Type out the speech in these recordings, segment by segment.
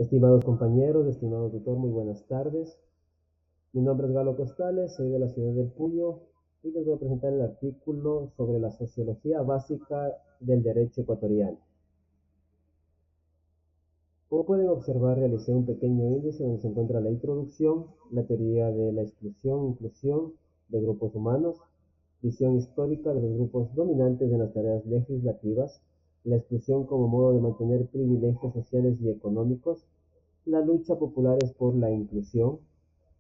Estimados compañeros, estimado tutor, muy buenas tardes. Mi nombre es Galo Costales, soy de la ciudad del Puyo y les voy a presentar el artículo sobre la sociología básica del derecho ecuatoriano. Como pueden observar, realicé un pequeño índice donde se encuentra la introducción, la teoría de la exclusión e inclusión de grupos humanos, visión histórica de los grupos dominantes en las tareas legislativas, la exclusión como modo de mantener privilegios sociales y económicos, la lucha populares por la inclusión,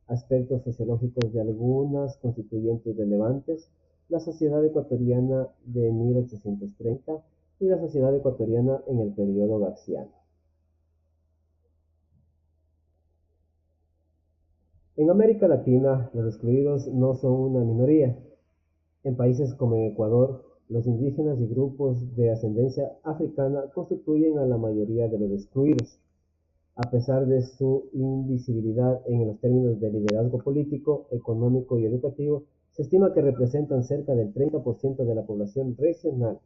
aspectos sociológicos de algunas constituyentes relevantes, la sociedad ecuatoriana de 1830 y la sociedad ecuatoriana en el periodo garciano. En América Latina, los excluidos no son una minoría. En países como en Ecuador, los indígenas y grupos de ascendencia africana constituyen a la mayoría de los excluidos. A pesar de su invisibilidad en los términos de liderazgo político, económico y educativo, se estima que representan cerca del 30% de la población regional.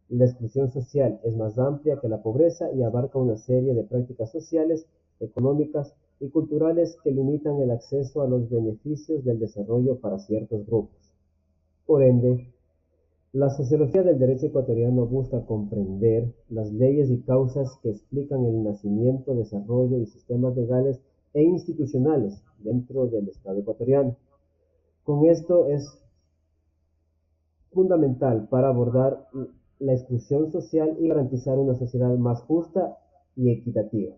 La exclusión social es más amplia que la pobreza y abarca una serie de prácticas sociales, económicas y culturales que limitan el acceso a los beneficios del desarrollo para ciertos grupos. Por ende, la sociología del derecho ecuatoriano busca comprender las leyes y causas que explican el nacimiento, desarrollo y sistemas legales e institucionales dentro del Estado ecuatoriano. Con esto es fundamental para abordar la exclusión social y garantizar una sociedad más justa y equitativa.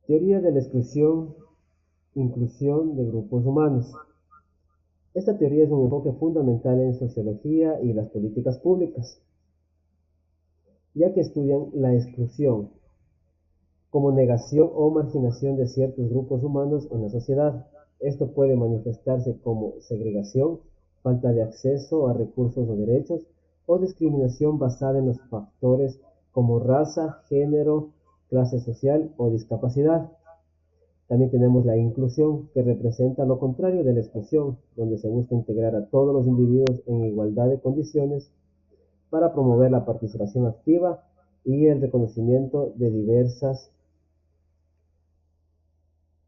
Teoría de la exclusión, inclusión de grupos humanos. Esta teoría es un enfoque fundamental en sociología y las políticas públicas, ya que estudian la exclusión como negación o marginación de ciertos grupos humanos en la sociedad. Esto puede manifestarse como segregación, falta de acceso a recursos o derechos, o discriminación basada en los factores como raza, género, clase social o discapacidad. También tenemos la inclusión, que representa lo contrario de la exclusión, donde se busca integrar a todos los individuos en igualdad de condiciones para promover la participación activa y el reconocimiento de diversas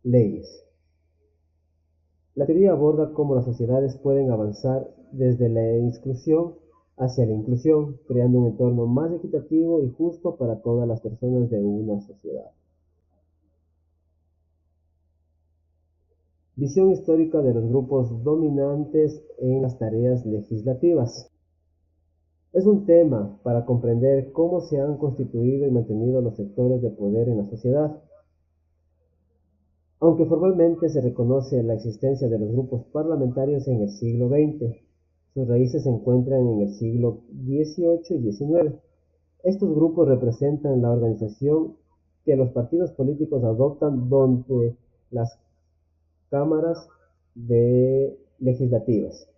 leyes. La teoría aborda cómo las sociedades pueden avanzar desde la exclusión hacia la inclusión, creando un entorno más equitativo y justo para todas las personas de una sociedad. Visión histórica de los grupos dominantes en las tareas legislativas. Es un tema para comprender cómo se han constituido y mantenido los sectores de poder en la sociedad. Aunque formalmente se reconoce la existencia de los grupos parlamentarios en el siglo XX, sus raíces se encuentran en el siglo XVIII y XIX. Estos grupos representan la organización que los partidos políticos adoptan donde las cámaras legislativas.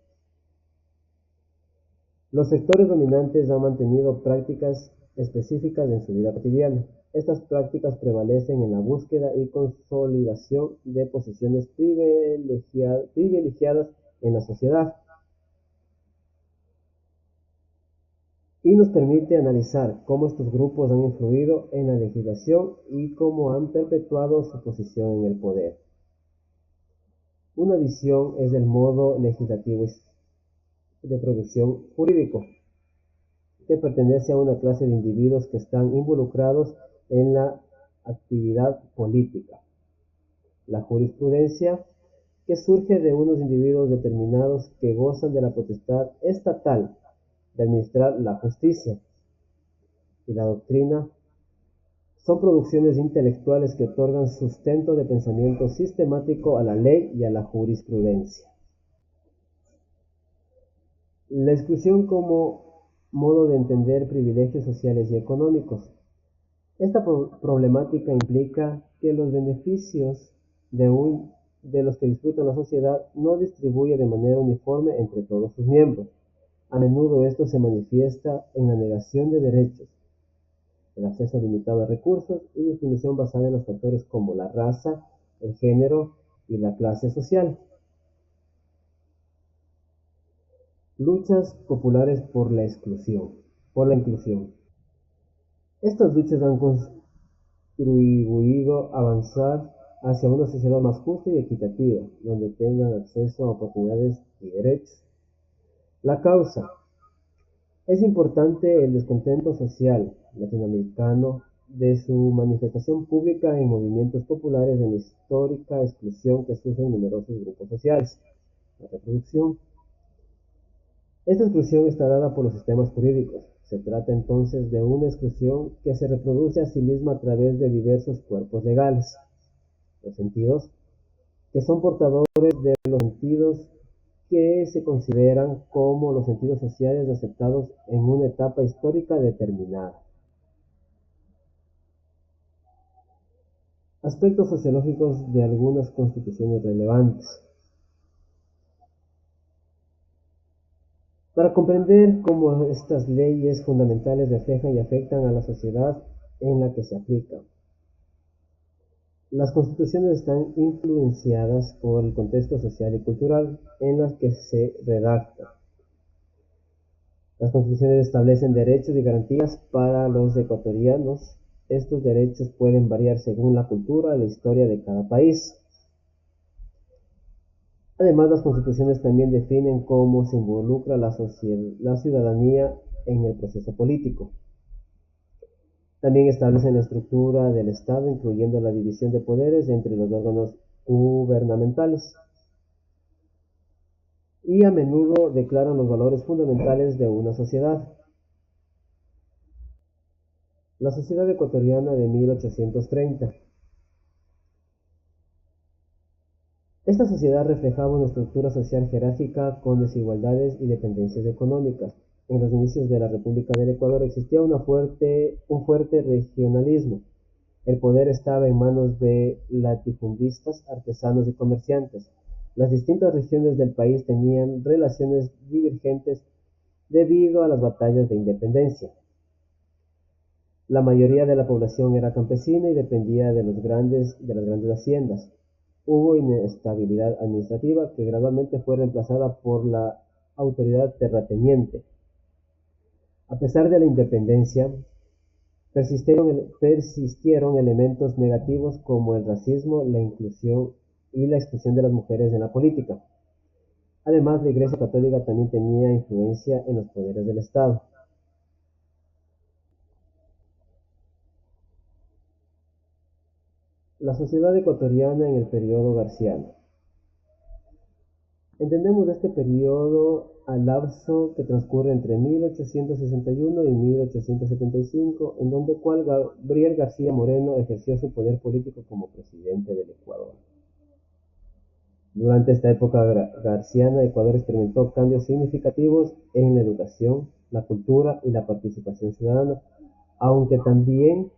Los sectores dominantes han mantenido prácticas específicas en su vida cotidiana. Estas prácticas prevalecen en la búsqueda y consolidación de posiciones privilegiadas en la sociedad y nos permite analizar cómo estos grupos han influido en la legislación y cómo han perpetuado su posición en el poder. Una visión es el modo legislativo de producción jurídico, que pertenece a una clase de individuos que están involucrados en la actividad política. La jurisprudencia, que surge de unos individuos determinados que gozan de la potestad estatal de administrar la justicia. Y la doctrina son producciones intelectuales que otorgan sustento de pensamiento sistemático a la ley y a la jurisprudencia. La exclusión como modo de entender privilegios sociales y económicos. Esta problemática implica que los beneficios de los que disfruta la sociedad no distribuye de manera uniforme entre todos sus miembros. A menudo esto se manifiesta en la negación de derechos, el acceso limitado a recursos y discriminación basada en los factores como la raza, el género y la clase social. Luchas populares por la exclusión. por la inclusión. Estas luchas han contribuido a avanzar hacia una sociedad más justa y equitativa, donde tengan acceso a oportunidades y derechos. La causa. Es importante el descontento social latinoamericano de su manifestación pública en movimientos populares de la histórica exclusión que sufren numerosos grupos sociales. La reproducción. Esta exclusión está dada por los sistemas jurídicos. Se trata entonces de una exclusión que se reproduce a sí misma a través de diversos cuerpos legales. Los sentidos, que son portadores de los sentidos que se consideran como los sentidos sociales aceptados en una etapa histórica determinada. Aspectos sociológicos de algunas constituciones relevantes. Para comprender cómo estas leyes fundamentales reflejan y afectan a la sociedad en la que se aplican. Las constituciones están influenciadas por el contexto social y cultural en las que se redactan. Las constituciones establecen derechos y garantías para los ecuatorianos. Estos derechos pueden variar según la cultura y la historia de cada país. Además, las constituciones también definen cómo se involucra la ciudadanía en el proceso político. También establecen la estructura del Estado, incluyendo la división de poderes entre los órganos gubernamentales. Y a menudo declaran los valores fundamentales de una sociedad. La sociedad ecuatoriana de 1830. Esta sociedad reflejaba una estructura social jerárquica con desigualdades y dependencias económicas. En los inicios de la República del Ecuador existía un fuerte regionalismo. El poder estaba en manos de latifundistas, artesanos y comerciantes. Las distintas regiones del país tenían relaciones divergentes debido a las batallas de independencia. La mayoría de la población era campesina y dependía de las grandes haciendas. Hubo inestabilidad administrativa que gradualmente fue reemplazada por la autoridad terrateniente. A pesar de la independencia, persistieron elementos negativos como el racismo, la inclusión y la exclusión de las mujeres en la política. Además, la Iglesia Católica también tenía influencia en los poderes del Estado. La sociedad ecuatoriana en el periodo garciano. Entendemos este periodo al lapso que transcurre entre 1861 y 1875, en donde Gabriel García Moreno ejerció su poder político como presidente del Ecuador. Durante esta época garciana, Ecuador experimentó cambios significativos en la educación, la cultura y la participación ciudadana, aunque también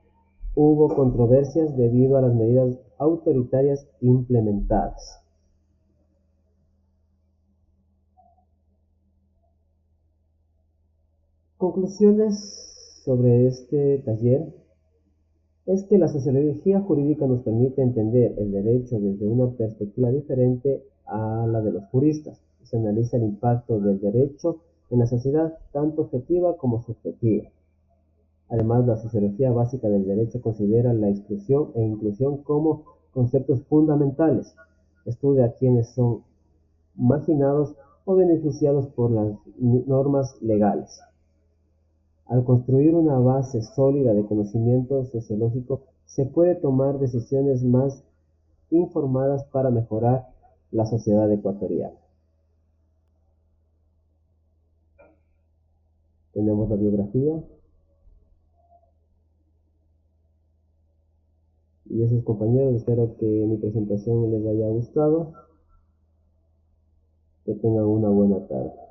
hubo controversias debido a las medidas autoritarias implementadas. Conclusiones sobre este taller es que la sociología jurídica nos permite entender el derecho desde una perspectiva diferente a la de los juristas. Se analiza el impacto del derecho en la sociedad, tanto objetiva como subjetiva. Además, la sociología básica del derecho considera la exclusión e inclusión como conceptos fundamentales. Estudia a quienes son marginados o beneficiados por las normas legales. Al construir una base sólida de conocimiento sociológico, se puede tomar decisiones más informadas para mejorar la sociedad ecuatoriana. Tenemos la biografía y esos compañeros. Espero que mi presentación les haya gustado. Que tengan una buena tarde.